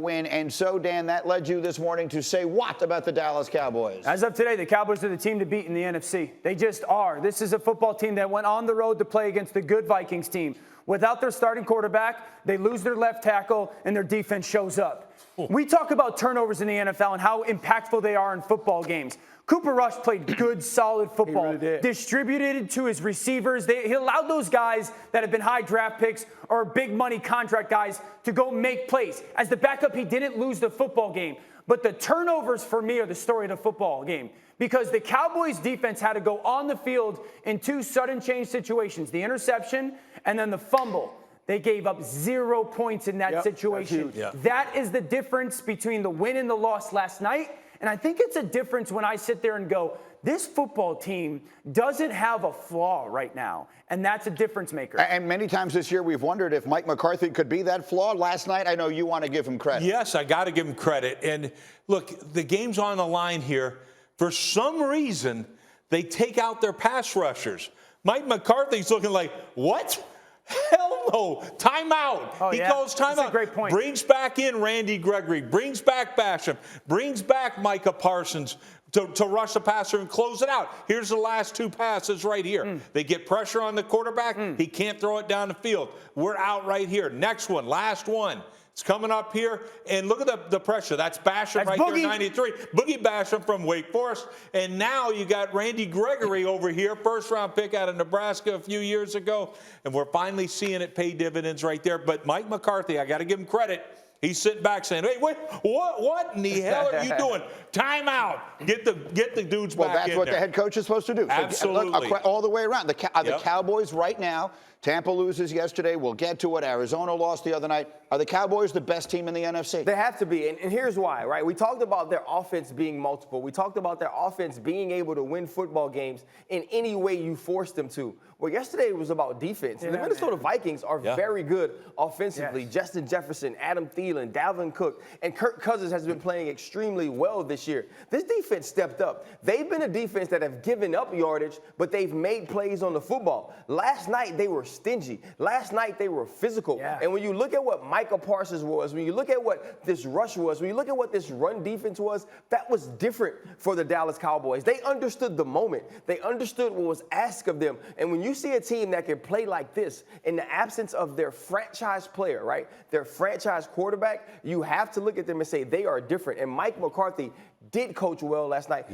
win. And so, Dan, that led you this morning to say what about the Dallas Cowboys? As of today, the Cowboys are the team to beat in the NFC. They just are. This is a football team that went on the road to play against the good Vikings team. Without their starting quarterback, they lose their left tackle, and their defense shows up. We talk about turnovers in the NFL and how impactful they are in football games. Cooper Rush played good, solid football, distributed it to his receivers. He allowed those guys that have been high draft picks or big money contract guys to go make plays. As the backup, he didn't lose the football game. But the turnovers, for me, are the story of the football game. Because the Cowboys' defense had to go on the field in two sudden change situations, the interception and then the fumble. They gave up 0 points in that situation. That is the difference between the win and the loss last night. And I think it's a difference when I sit there and go, this football team doesn't have a flaw right now. And that's a difference maker. And many times this year we've wondered if Mike McCarthy could be that flaw. Last night, I know you want to give him credit. Yes, I got to give him credit. And look, the game's on the line here. For some reason, they take out their pass rushers. Mike McCarthy's looking like, what? Hell no. Timeout. He calls timeout. That's a great point. Brings back in Randy Gregory. Brings back Basham. Brings back Micah Parsons to rush the passer and close it out. Here's the last two passes right here. They get pressure on the quarterback. He can't throw it down the field. We're out right here. Next one. Last one. It's coming up here, and look at the pressure. That's Basham right there, 93. Boogie Basham from Wake Forest. And now you got Randy Gregory over here, first-round pick out of Nebraska a few years ago. And we're finally seeing it pay dividends right there. But Mike McCarthy, I got to give him credit. He's sitting back saying, hey, wait, what in the hell are you doing? Timeout. Get the dudes back in there. Well, that's what the head coach is supposed to do. Absolutely. Look, all the way around. The Cowboys right now, Tampa loses yesterday. We'll get to it. Arizona lost the other night. Are the Cowboys the best team in the NFC? They have to be, and here's why, right? We talked about their offense being multiple. We talked about their offense being able to win football games in any way you force them to. Well, yesterday was about defense. And the Minnesota Vikings are very good offensively. Justin Jefferson, Adam Thielen, Dalvin Cook, and Kirk Cousins has been playing extremely well this year. This defense stepped up. They've been a defense that have given up yardage, but they've made plays on the football. Last night, they were stingy. Last night, they were physical. And when you look at what Micah Parsons was, when you look at what this rush was, when you look at what this run defense was, that was different for the Dallas Cowboys. They understood the moment. They understood what was asked of them. And when you see a team that can play like this in the absence of their franchise player, right, their franchise quarterback, you have to look at them and say they are different. And Mike McCarthy did coach well last night.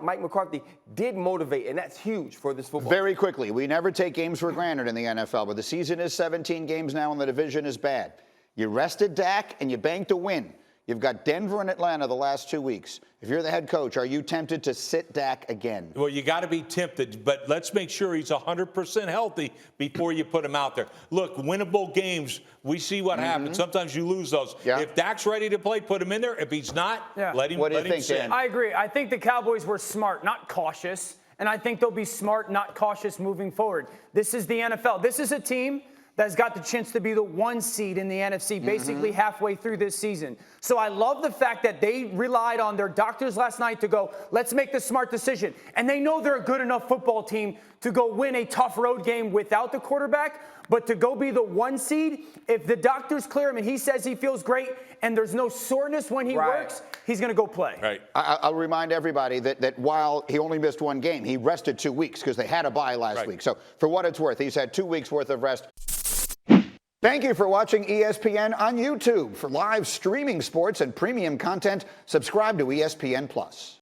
Mike McCarthy did motivate, and that's huge for this football. Very quickly, we never take games for granted in the NFL, but the season is 17 games now and the division is bad. You rested Dak and you banked a win. You've got Denver and Atlanta the last 2 weeks. If you're the head coach, are you tempted to sit Dak again? Well, you got to be tempted, but let's make sure he's 100% healthy before you put him out there. Look, winnable games, we see what happens. Sometimes you lose those. If Dak's ready to play, put him in there. If he's not, let him sit. I agree. I think the Cowboys were smart, not cautious. And I think they'll be smart, not cautious moving forward. This is the NFL. This is a team that's got the chance to be the 1 seed in the NFC basically halfway through this season. So I love the fact that they relied on their doctors last night to go, let's make the smart decision. And they know they're a good enough football team to go win a tough road game without the quarterback, but to go be the 1 seed, if the doctors clear him and he says he feels great and there's no soreness when he works, he's going to go play. I'll remind everybody that while he only missed 1 game, he rested 2 weeks because they had a bye last week. So for what it's worth, he's had 2 weeks worth of rest. Thank you for watching ESPN on YouTube. For live streaming sports and premium content, subscribe to ESPN+.